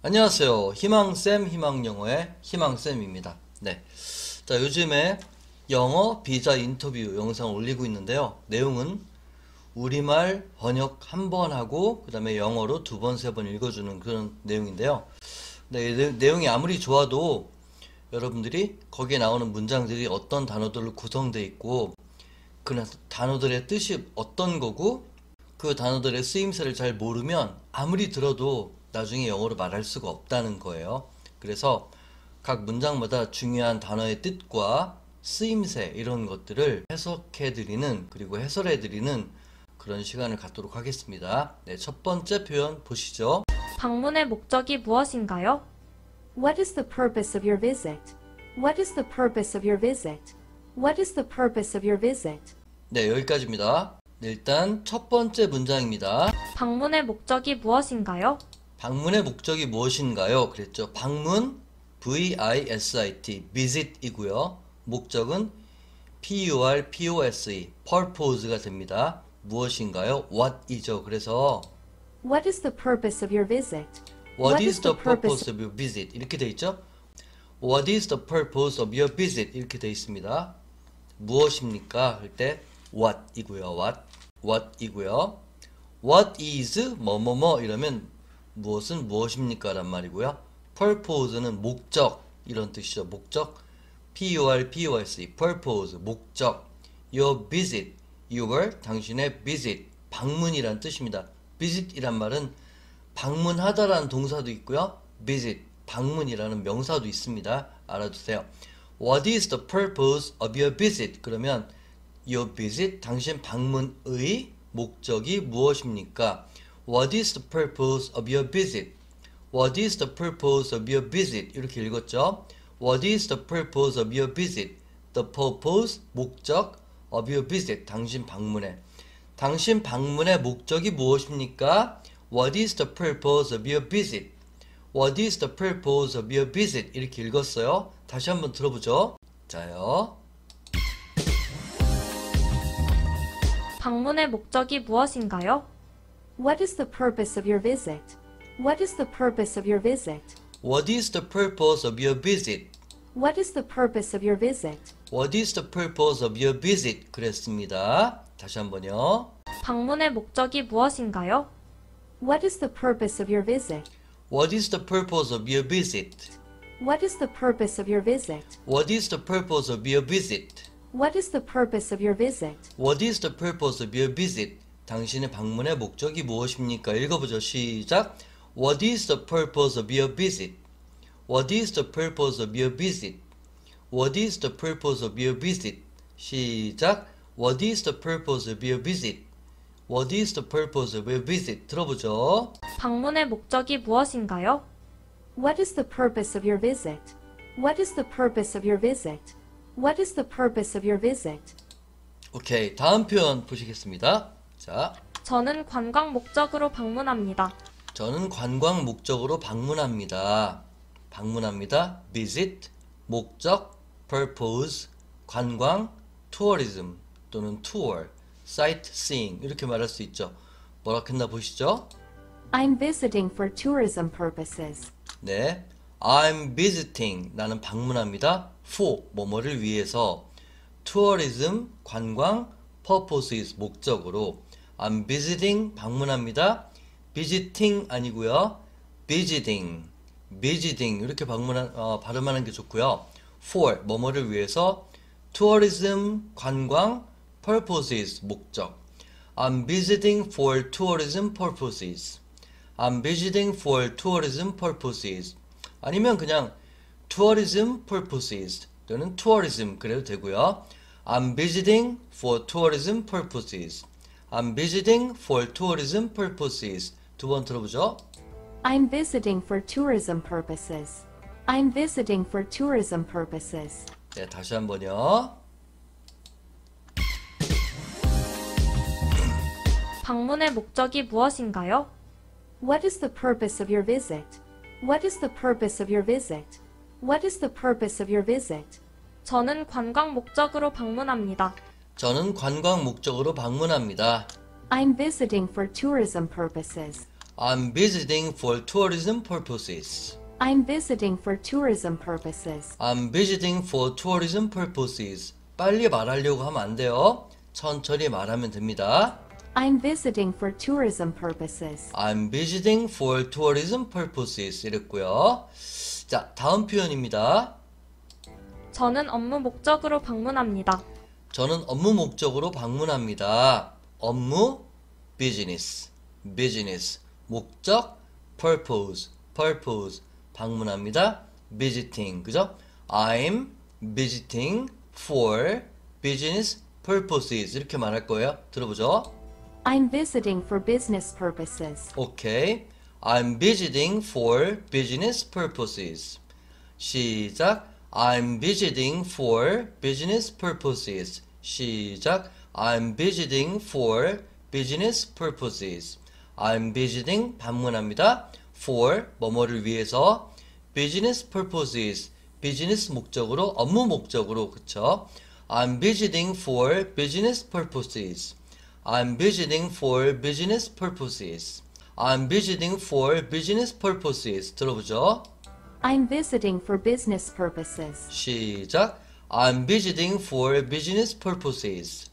안녕하세요. 희망쌤 희망영어의 희망쌤입니다. 네. 자, 요즘에 영어 비자 인터뷰 영상 올리고 있는데요. 내용은 우리말 번역 한 번 하고 그 다음에 영어로 두 번, 세 번 읽어주는 그런 내용인데요. 네, 내용이 아무리 좋아도 여러분들이 거기에 나오는 문장들이 어떤 단어들로 구성되어 있고 그 단어들의 뜻이 어떤 거고 그 단어들의 쓰임새를 잘 모르면 아무리 들어도 나중에 영어로 말할 수가 없다는 거예요. 그래서 각 문장마다 중요한 단어의 뜻과 쓰임새 이런 것들을 해석해드리는 그리고 해설해드리는 그런 시간을 갖도록 하겠습니다. 네, 첫 번째 표현 보시죠. 방문의 목적이 무엇인가요? What is the purpose of your visit? What is the purpose of your visit? What is the purpose of your visit? 네, 여기까지입니다. 네, 일단 첫 번째 문장입니다. 방문의 목적이 무엇인가요? 방문의 목적이 무엇인가요? 그랬죠. 방문 V-I-S-I-T visit이고요. 목적은 P-U-R-P-O-S-E purpose가 됩니다. 무엇인가요? What이죠. 그래서 What is the purpose of your visit? What is the purpose of your visit? 이렇게 돼 있죠. What is the purpose of your visit? 이렇게 돼 있습니다. 무엇입니까? 할 때 what이고요. what이고요. What is 뭐뭐뭐 이러면 무엇은 무엇입니까? 란 말이고요. purpose는 목적 이런 뜻이죠. 목적 P-U-R-P-O-S-E purpose 목적 your visit your 당신의 visit 방문이란 뜻입니다. visit이란 말은 방문하다라는 동사도 있고요. visit 방문이라는 명사도 있습니다. 알아두세요. What is the purpose of your visit? 그러면 your visit 당신 방문의 목적이 무엇입니까? What is the purpose of your visit? What is the purpose of your visit? 이렇게 읽었죠. What is the purpose of your visit? The purpose, 목적 of your visit, 당신 방문의. 당신 방문의 목적이 무엇입니까? What is the purpose of your visit? What is the purpose of your visit? 이렇게 읽었어요. 다시 한번 들어보죠. 자요. 방문의 목적이 무엇인가요? What is the purpose of your visit? What is the purpose of your visit? What is the purpose of your visit? What is the purpose of your visit? What is the purpose of your visit? 그랬습니다. 다시 한번요. 방문의 목적이 무엇인가요? What is the purpose of your visit? What is the purpose of your visit? What is the purpose of your visit? What is the purpose of your visit? What is the purpose of your visit? What is the purpose of your visit? 당신의 방문의 목적이 무엇입니까? 읽어보죠. 시작. What is the purpose of your visit? What is the purpose of your visit? What is the purpose of your visit? 시작. What is the purpose of your visit? What is the purpose of your visit? 들어보죠. 방문의 목적이 무엇인가요? What is the purpose of your visit? What is the purpose of your visit? What is the purpose of your visit? 오케이. 다음 표현 보시겠습니다. 자, 저는 관광 목적으로 방문합니다. 저는 관광 목적으로 방문합니다. 방문합니다. visit, 목적, purpose, 관광, tourism 또는 tour, sightseeing 이렇게 말할 수 있죠. 뭐라 했나 보시죠. I'm visiting for tourism purposes. 네, I'm visiting 나는 방문합니다. for 뭐뭐를 위해서 tourism 관광 purposes 목적으로 I'm visiting 방문합니다. visiting 아니고요. visiting 이렇게 발음하는 게 좋고요. for 뭐뭐를 위해서 tourism 관광 purposes 목적 I'm visiting for tourism purposes. I'm visiting for tourism purposes. 아니면 그냥 tourism purposes 또는 tourism 그래도 되고요. I'm visiting for tourism purposes. I'm visiting for tourism purposes. 두 번 들어보죠. I'm visiting for tourism purposes. I'm visiting for tourism purposes. 네, 다시 한번요. 방문의 목적이 무엇인가요? What is the purpose of your visit? What is the purpose of your visit? What is the purpose of your visit? 저는 관광 목적으로 방문합니다. 저는 관광 목적으로 방문합니다. I'm visiting for tourism purposes. I'm visiting for tourism purposes. I'm visiting for tourism purposes. I'm visiting for tourism purposes. 빨리 말하려고 하면 안 돼요. 천천히 말하면 됩니다. I'm visiting for tourism purposes. I'm visiting for tourism purposes. 이랬고요. 자, 다음 표현입니다. 저는 업무 목적으로 방문합니다. 저는 업무 목적으로 방문합니다. 업무, business, business, 목적, purpose, purpose, 방문합니다. visiting, 그죠? I'm visiting for business purposes. 이렇게 말할 거예요. 들어보죠. I'm visiting for business purposes. 오케이. I'm visiting for business purposes. 시작. I'm visiting for business purposes. 시작. I'm visiting for business purposes. I'm visiting 방문합니다. for 뭐뭐를 위해서 business purposes. 비즈니스 목적으로 업무 목적으로 그쵸? I'm visiting for business purposes. I'm visiting for business purposes. I'm visiting for business purposes. 들어보죠. I'm visiting for business purposes. 시작. I'm visiting for business purposes.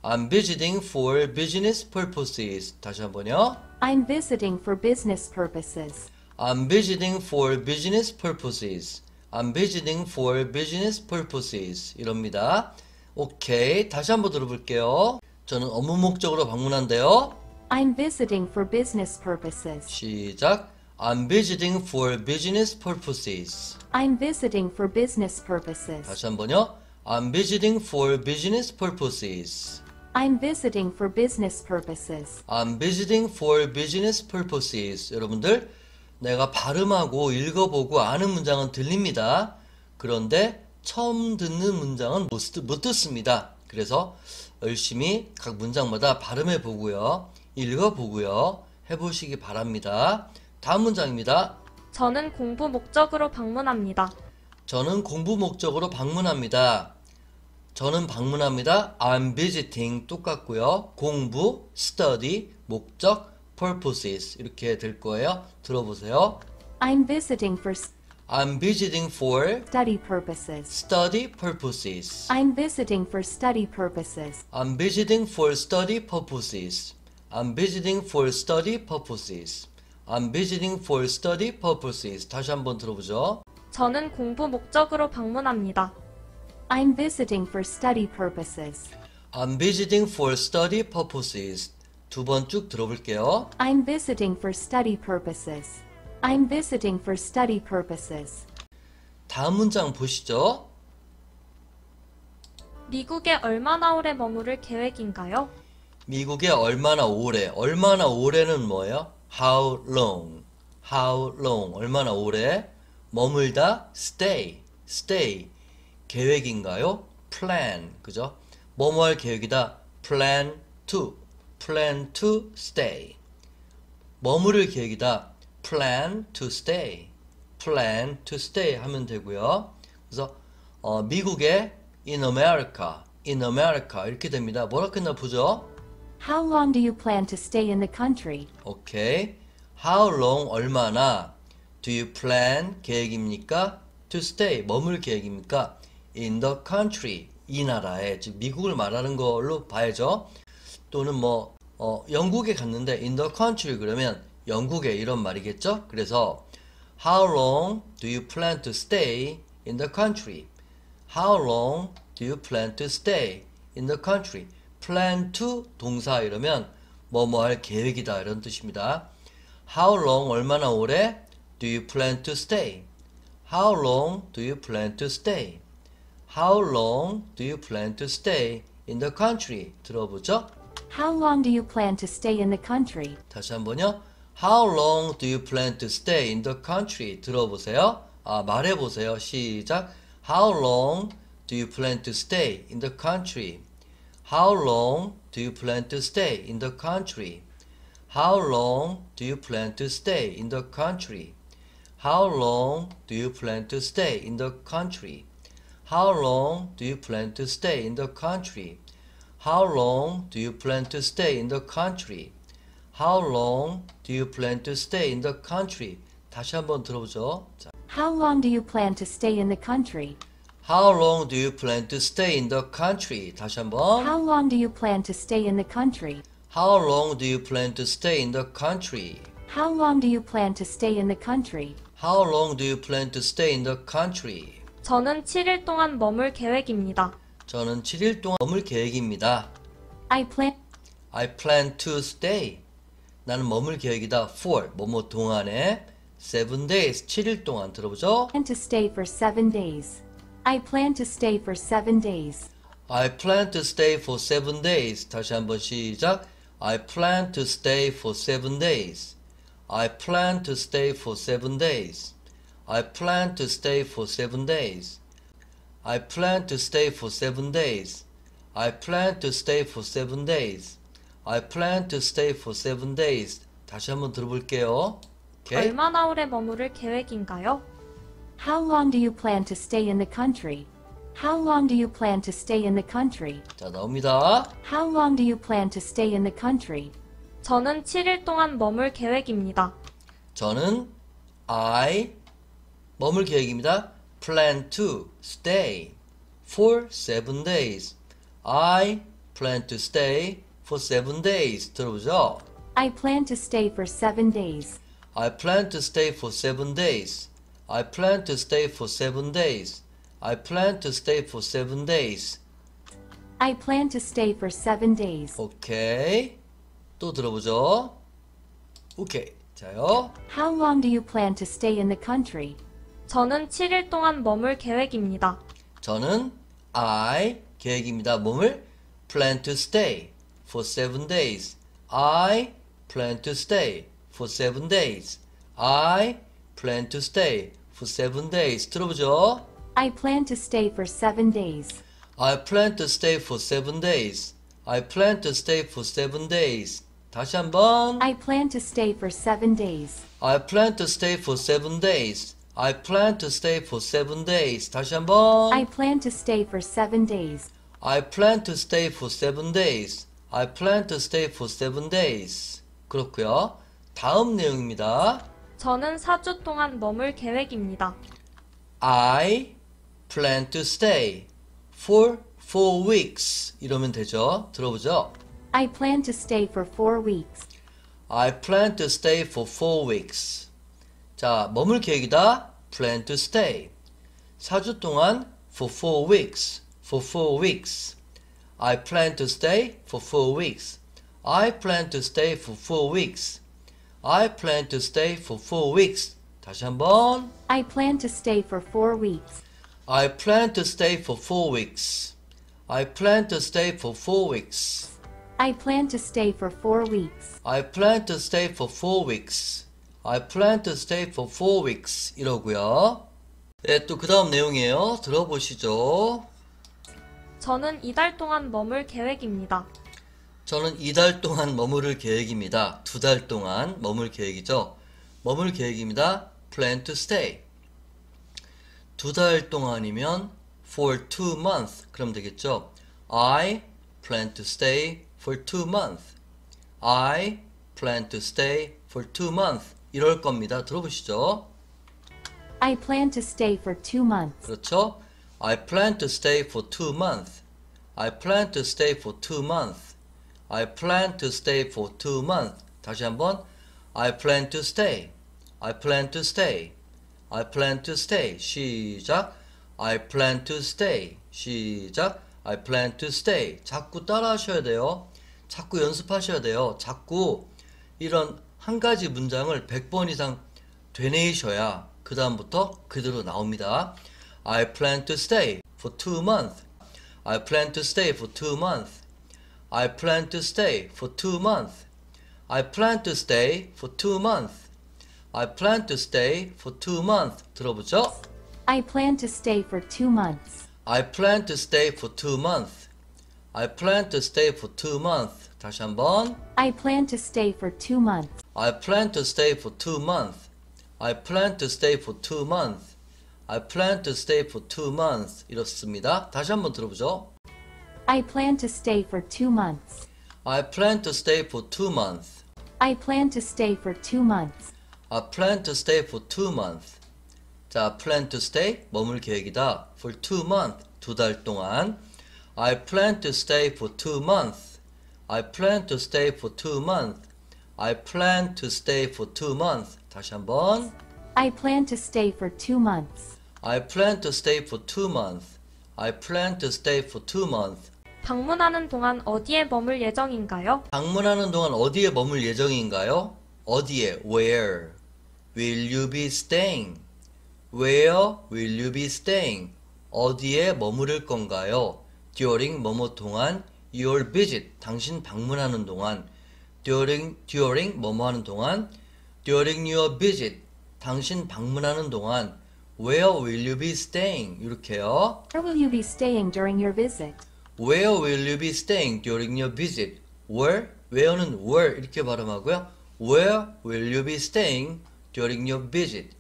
I'm visiting for business purposes. 다시 한번요. I'm visiting for business purposes. I'm visiting for business purposes. I'm visiting for business purposes. 이럽니다. 오케이. 다시 한번 들어볼게요. 저는 업무 목적으로 방문한대요. I'm visiting for business purposes. 시작. I'm visiting for business purposes. I'm visiting for business purposes. 다시 한번요. I'm visiting for business purposes. I'm visiting for business purposes. I'm visiting for business purposes. 여러분들, 내가 발음하고 읽어보고 아는 문장은 들립니다. 그런데 처음 듣는 문장은 못 듣습니다. 그래서 열심히 각 문장마다 발음해 보고요. 읽어보고요. 해보시기 바랍니다. 다음 문장입니다. 저는 공부 목적으로 방문합니다. 저는 공부 목적으로 방문합니다. 저는 방문합니다. I'm visiting 똑같고요. 공부, study, 목적, purposes 이렇게 될 거예요. 들어보세요. I'm visiting for I'm visiting for study purposes. study purposes. I'm visiting for study purposes. I'm visiting for study purposes. I'm visiting for study purposes. I'm visiting for study purposes. 다시 한번 들어보죠. 저는 공부 목적으로 방문합니다. I'm visiting for study purposes. I'm visiting for study purposes. 두 번 쭉 들어볼게요. I'm visiting for study purposes. I'm visiting for study purposes. 다음 문장 보시죠. 미국에 얼마나 오래 머무를 계획인가요? 미국에 얼마나 오래는 뭐예요? How long, how long, 얼마나 오래, 머물다, stay, 계획인가요? plan, 그죠? 뭐뭐 할 계획이다, plan to stay, 머무를 계획이다, plan to stay 하면 되고요. 그래서 미국에 in America 이렇게 됩니다. 뭐라 했나 보죠? How long do you plan to stay in the country? 오케이. How long 얼마나 do you plan 계획입니까? To stay 머물 계획입니까? In the country 이 나라에 즉 미국을 말하는 걸로 봐야죠. 또는 뭐 영국에 갔는데 in the country 그러면 영국에 이런 말이겠죠. 그래서 How long do you plan to stay in the country? How long do you plan to stay in the country? plan to 동사 이러면 뭐뭐 할 계획이다 이런 뜻입니다. How long 얼마나 오래 do you plan to stay? How long do you plan to stay? How long do you plan to stay in the country? 들어보죠? How long do you plan to stay in the country? 다시 한번요. How long do you plan to stay in the country? 들어보세요. 말해보세요. 시작. How long do you plan to stay in the country? How long do you plan to stay in the country? How long do you plan to stay in the country? How long do you plan to stay in the country? How long do you plan to stay in the country? How long do you plan to stay in the country? How long do you plan to stay in the country? 다시 한번 들어보죠. 자, How long do you plan to stay in the country? How long do you plan to stay in the country? 다시 한번. How long do you plan to stay in the country? How long do you plan to stay in the country? How long do you plan to stay in the country? How long do you plan to stay in the country? 저는 7일 동안 머물 계획입니다. 저는 7일 동안 머물 계획입니다. I plan to stay. 나는 머물 계획이다. for 뭐뭐 동안에 7 days 7일 동안 들어보죠. to stay for 7 days. I plan to stay for 7 days. I plan to stay for 7 days. 다시 한번 시작. I plan to stay for 7 days. I plan to stay for 7 days. I plan to stay for 7 days. I plan to stay for 7 days. I plan to stay for 7 days. I plan to stay for 7 days. 다시 한번 들어볼게요. 오케이? 얼마나 오래 머무를 계획인가요? How long do you plan to stay in the country? How long do you plan to stay in the country? 자, 나옵니다. How long do you plan to stay in the country? 저는 7일 동안 머물 계획입니다. 저는 머물 계획입니다. Plan to stay for 7 days. I plan to stay for 7 days. 들어보죠? I plan to stay for 7 days. I plan to stay for 7 days. I plan to stay for 7 days. I plan to stay for 7 days. I plan to stay for 7 days. 오케이. 또 들어보죠? 오케이. 자요. How long do you plan to stay in the country? 저는 7일 동안 머물 계획입니다. 저는 계획입니다. 몸을 plan to stay for 7 days. I plan to stay for 7 days. I plan to stay for 7 days. 들어보죠? I plan to stay for 7 days. I plan to stay for 7 days. I plan to stay for 7 days. 다시 한번. I plan to stay for 7 days. I plan to stay for 7 days. I plan to stay for 7 days. 다시 한번. I plan to stay for 7 days. I plan to stay for 7 days. I plan to stay for 7 days. 그렇고요. 다음 내용입니다. 저는 4주 동안 머물 계획입니다. I plan to stay for 4 weeks. 이러면 되죠. 들어보죠. I plan to stay for 4 weeks. I plan to stay for 4 weeks. 자, 머물 계획이다. Plan to stay. 4주 동안 for 4 weeks. For 4 weeks. I plan to stay for 4 weeks. I plan to stay for 4 weeks. I plan to stay for 4 weeks. 다시 한번. I plan to stay for 4 weeks. I plan to stay for 4 weeks. I plan to stay for 4 weeks. I plan to stay for 4 weeks. I plan to stay for 4 weeks. I plan to stay for 4 weeks. 이러고요. 네, 또 그 다음 내용이에요. 들어보시죠. 저는 2달 동안 머물 계획입니다. 저는 2달 동안 머무를 계획입니다. 2달 동안 머물 계획이죠. 머물 계획입니다. Plan to stay. 2달 동안이면 for 2 months. 그럼 되겠죠. I plan to stay for 2 months. I plan to stay for 2 months. 이럴 겁니다. 들어보시죠. I plan to stay for 2 months. 그렇죠. I plan to stay for 2 months. I plan to stay for 2 months. I plan to stay for 2 months. 다시 한번. I plan to stay. I plan to stay. I plan to stay. 시작. I plan to stay. 시작. I plan to stay. 자꾸 따라 하셔야 돼요. 자꾸 연습하셔야 돼요. 자꾸 이런 한 가지 문장을 100번 이상 되뇌이셔야 그 다음부터 그대로 나옵니다. I plan to stay for 2 months. I plan to stay for 2 months. I plan to stay for 2 months. I plan to stay for 2 months. I plan to stay for 2 months. 들어보죠? I plan to stay for 2 months. I plan to stay for 2 months. I plan to stay for 2 months. 다시 한번. I plan to stay for 2 months. I plan to stay for 2 months. I plan to stay for 2 months. I plan to stay for 2 months. 이렇습니다. 다시 한번 들어보죠. I plan to stay for 2 months. I plan to stay for 2 months. I plan to stay for 2 months. I plan to stay for 2 months. 자, plan to stay, 머물 계획이다. For 2 months, 2달 동안. I plan to stay for 2 months. I plan to stay for 2 months. I plan to stay for 2 months. 다시 한번. I plan to stay for 2 months. I plan to stay for 2 months. I plan to stay for 2 months. 방문하는 동안 어디에 머물 예정인가요? 방문하는 동안 어디에 머물 예정인가요? 어디에? Where will you be staying? Where will you be staying? 어디에 머무를 건가요? During 뭐뭐 동안 your visit 당신 방문하는 동안 during 뭐뭐 하는 동안 during your visit 당신 방문하는 동안 Where will you be staying? 이렇게요. Where will you be staying during your visit? Where will you be staying during your visit? Where? where는 where 이렇게 발음하고요. Where will you be staying during your visit?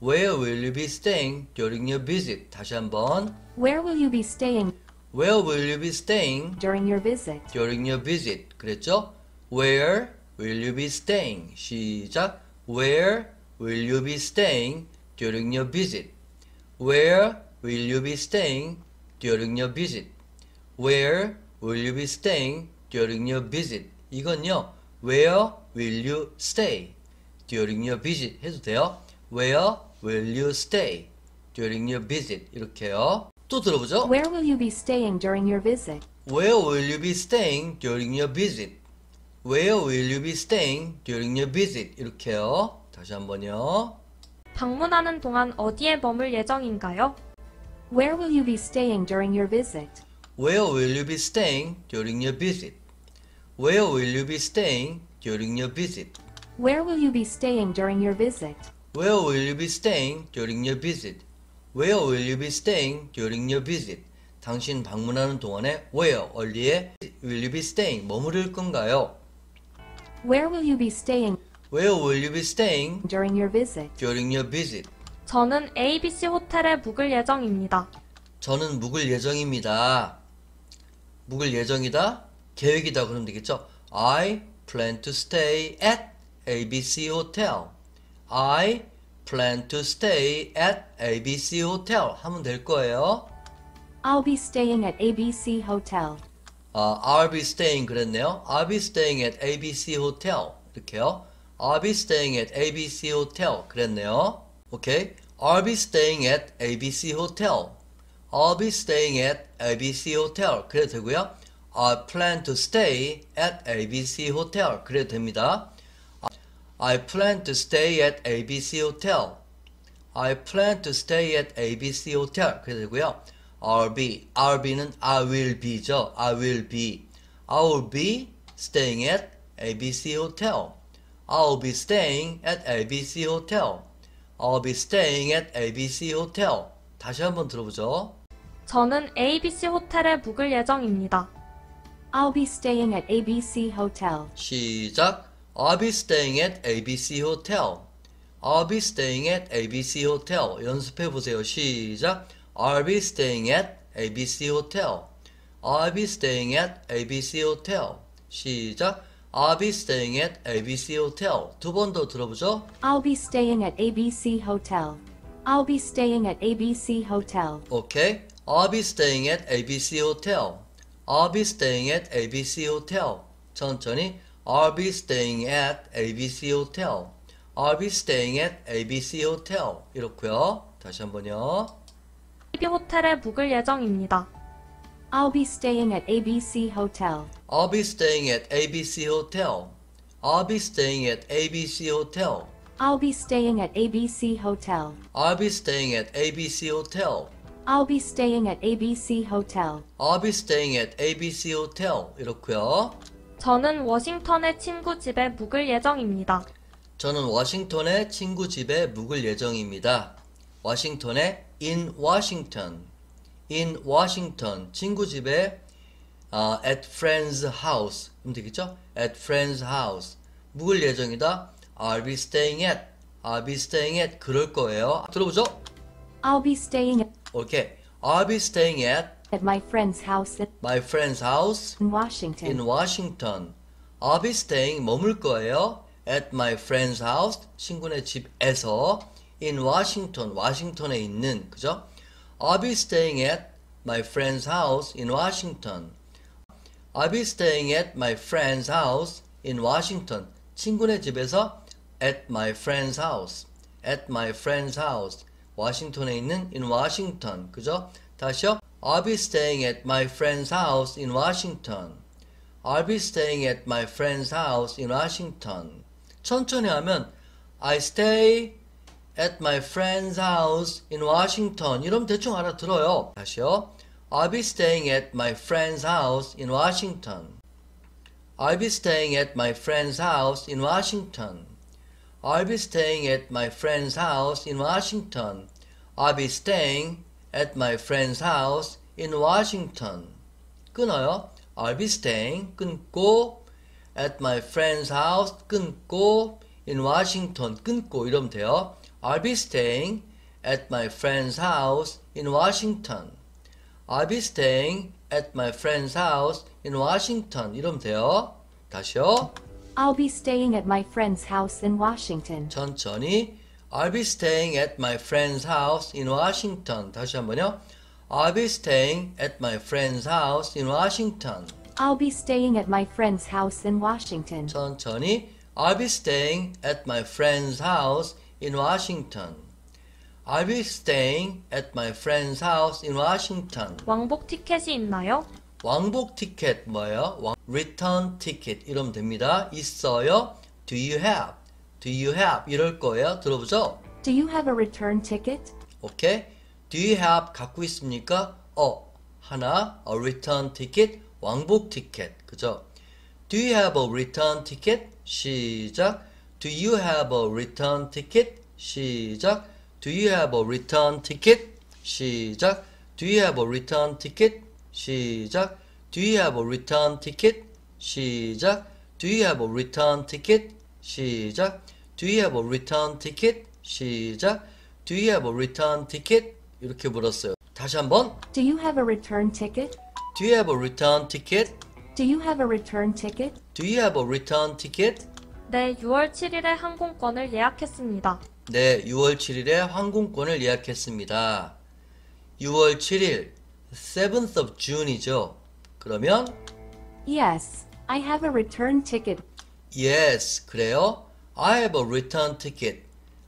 Where will you be staying during your visit? 다시 한번. Where will you be staying Where will you be staying during your visit? during your visit? 그랬죠? Where will you be staying? 시작. Where will you be staying during your visit? Where will you be staying during your visit? Where will you be staying during your visit? 이건요. Where will you stay during your visit? 해도 돼요. Where will you stay during your visit? 이렇게요. 또 들어보죠. Where will you be staying during your visit? Where will you be staying during your visit? Where will you be staying during your visit? 이렇게요. 다시 한번요. 방문하는 동안 어디에 머물 예정인가요? Where will you be staying during your visit? Where will you be staying during your visit? Where will you be staying during your visit? Where will you be staying during your visit? Where will you be staying during your visit? Where will you be staying during your visit? 당신 방문하는 동안에 where, 어디에 will you be staying, 머무를 건가요? Where will you be staying Where will you be staying during your visit? during your visit? 저는 ABC 호텔에 묵을 예정입니다. 저는 묵을 예정입니다. 묵을 예정이다? 계획이다 그러면 되겠죠? I plan to stay at ABC Hotel. I plan to stay at ABC Hotel 하면 될 거예요. I'll be staying at ABC Hotel. I'll be staying 그랬네요. I'll be staying at ABC Hotel 이렇게요. I'll be staying at ABC Hotel 그랬네요. 오케이. I'll be staying at ABC Hotel. I'll be staying at ABC Hotel 그래도 되고요. I plan to stay at ABC Hotel 그래도 됩니다. I plan to stay at ABC Hotel. I plan to stay at ABC Hotel 그래도 되고요. I'll be는 I will be죠. I will be. I will be staying at ABC Hotel. I'll be staying at ABC Hotel. I'll be staying at ABC Hotel. 다시 한번 들어보죠. 저는 ABC 호텔에 묵을 예정입니다. I'll be staying at ABC Hotel. 시작. I'll be staying at ABC Hotel. I'll be staying at ABC Hotel. 연습해 보세요. 시작. I'll be staying at ABC Hotel. I'll be staying at ABC Hotel. 시작. I'll be staying at ABC Hotel. 두 번 더 들어보죠. I'll be staying at ABC Hotel. I'll be staying at ABC Hotel. 오케이. I'll be staying at ABC Hotel. I'll be staying at ABC Hotel. 천천히. I'll be staying at ABC Hotel. I'll be staying at ABC Hotel. 이렇고요. 다시 한번요. AB 호텔에 묵을 예정입니다. I'll be staying at ABC Hotel. I'll be staying at ABC Hotel. I'll be staying at ABC Hotel. I'll be staying at ABC Hotel. I'll be staying at ABC Hotel. I'll be staying at ABC Hotel. I'll be staying at ABC Hotel. 이렇고요. 저는 워싱턴의 친구 집에 묵을 예정입니다. 저는 워싱턴의 친구 집에 묵을 예정입니다. 워싱턴의 in Washington. in Washington. 친구 집에 at friend's house. 그럼 되겠죠? at friend's house. 묵을 예정이다. I'll be staying at. I'll be staying at. 그럴 거예요. 들어보죠? I'll be staying 오케이. I'll be staying at at my friend's house my friend's house in Washington. in Washington. I'll be staying 머물 거예요. At my friend's house 친구네 집에서 in Washington 워싱턴에 있는 그죠? I'll be staying at my friend's house in Washington. I'll be staying at my friend's house in Washington. 친구네 집에서 at my friend's house. At my friend's house. 워싱턴에 있는 in Washington. 그죠? 다시요. I'll be staying at my friend's house in Washington. I'll be staying at my friend's house in Washington. 천천히 하면 I stay at my friend's house in Washington. 이러면 대충 알아들어요. 다시요. I'll be staying at my friend's house in Washington. I'll be staying at my friend's house in Washington. I'll be staying at my friend's house in Washington. I'll be staying at my friend's house in Washington. 끊어요. I'll be staying 끊고 at my friend's house 끊고 in Washington 끊고 이러면 돼요. I'll be staying at my friend's house in Washington. I'll be staying at my friend's house in Washington. 이러면 돼요. 다시요. I'll be staying at my friend's house in Washington. 천천히. I'll be staying at my friend's house in Washington. 다시 한번요. I'll be staying at my friend's house in Washington. I'll be staying at my friend's house in Washington. 천천히. I'll be staying at my friend's house in Washington. I'll be staying at my friend's house in Washington. 왕복 티켓이 있나요? 왕복 티켓 뭐예요? return ticket 이러면 됩니다. 있어요? Do you have? Do you have? 이럴 거예요. 들어보죠? Do you have a return ticket? 오케이. Do you have 갖고 있습니까? 하나 a return ticket 왕복 티켓 그죠? Do you have a return ticket? 시작. Do you have a return ticket? 시작. Do you have a return ticket? 시작. Do you have a return ticket? 시작. Do you have a return ticket? 시작. Do you have a return ticket? 시작. Do you have a return ticket? 시작. Do you have a return ticket? 이렇게 물었어요. 다시 한번. Do you have a return ticket? Do you have a return ticket? Do you have a return ticket? Do you have a return ticket? 네, 6월 7일에 항공권을 예약했습니다. 네, 6월 7일에 항공권을 예약했습니다. 6월 7일, 7th of June이죠. 그러면 Yes, I have a return ticket. yes, 그래요. I have a return ticket.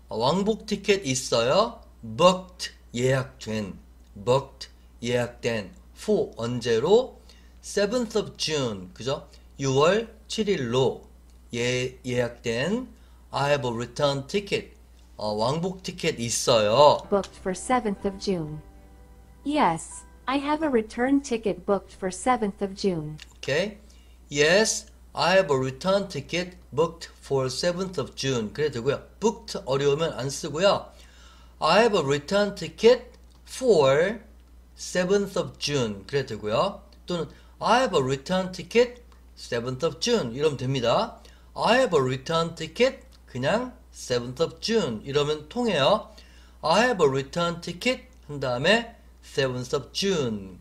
왕복 티켓 있어요. booked, 예약된. booked, 예약된. for, 언제로? 7th of June, 그죠? 6월 7일로 예약된 I have a return ticket. 왕복 티켓 있어요. Booked for 7th of June. Yes, I have a return ticket booked for 7th of June. Okay? Yes, I have a return ticket booked for 7th of June. 그래 되고요. booked 어려우면 안 쓰고요. I have a return ticket for 7th of June. 그래 되고요. 또는 I have a return ticket 7th of June. 이러면 됩니다. I have a return ticket 그냥 7th of June. 이러면 통해요. I have a return ticket 한 다음에 7th of June.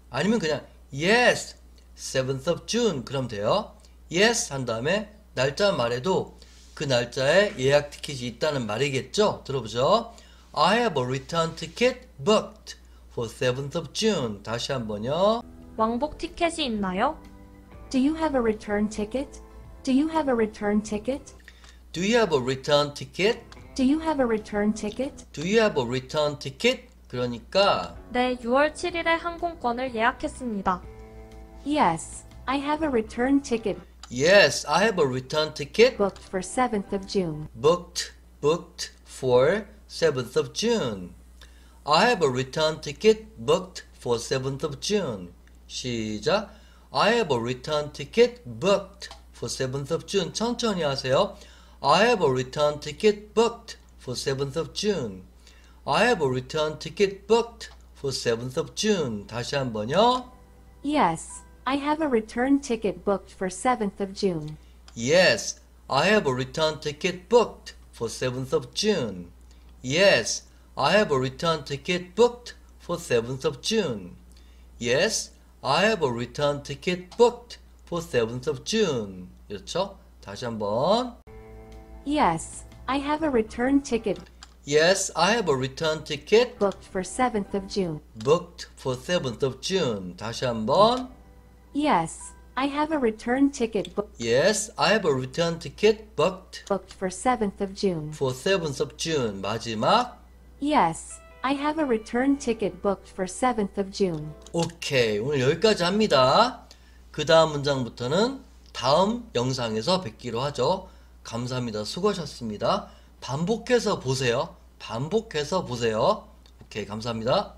아니면 그냥 yes, 7th of June. 그럼 돼요. yes 한 다음에 날짜 말해도 그 날짜에 예약 티켓이 있다는 말이겠죠. 들어보죠. I have a return ticket booked for 7th of June. 다시 한번요. 왕복 티켓이 있나요? Do you have a return ticket? Do you have a return ticket? Do you have a return ticket? Do you have a return ticket? Do you have a return ticket? 그러니까 네, 6월 7일에 항공권을 예약했습니다. Yes, I have a return ticket yes, I have a return ticket booked for 7th of June. booked for 7th of June. I have a return ticket booked for 7th of June. 시작. I have a return ticket booked for 7th of June. 천천히 하세요. I have a return ticket booked for 7th of June. I have a return ticket booked for 7th of June. 다시 한번요. Yes, I have a return ticket booked for 7th of June. Yes, I have a return ticket booked for 7th of June. Yes, I have a return ticket booked for 7th of June. Yes, I have a return ticket booked for 7th of June. 이렇죠? 다시 한번. Yes, I have a return ticket Yes, I have a return ticket booked for 7th of June. booked for 7th of June. 다시 한번. Yes, I have a return ticket Yes, I have a return ticket booked booked for 7th of June. for 7th of June. 마지막. Yes, I have a return ticket booked for 7th of June. 오케이. 오늘 여기까지 합니다. 그 다음 문장부터는 다음 영상에서 뵙기로 하죠. 감사합니다. 수고하셨습니다. 반복해서 보세요. 반복해서 보세요. 오케이. 감사합니다.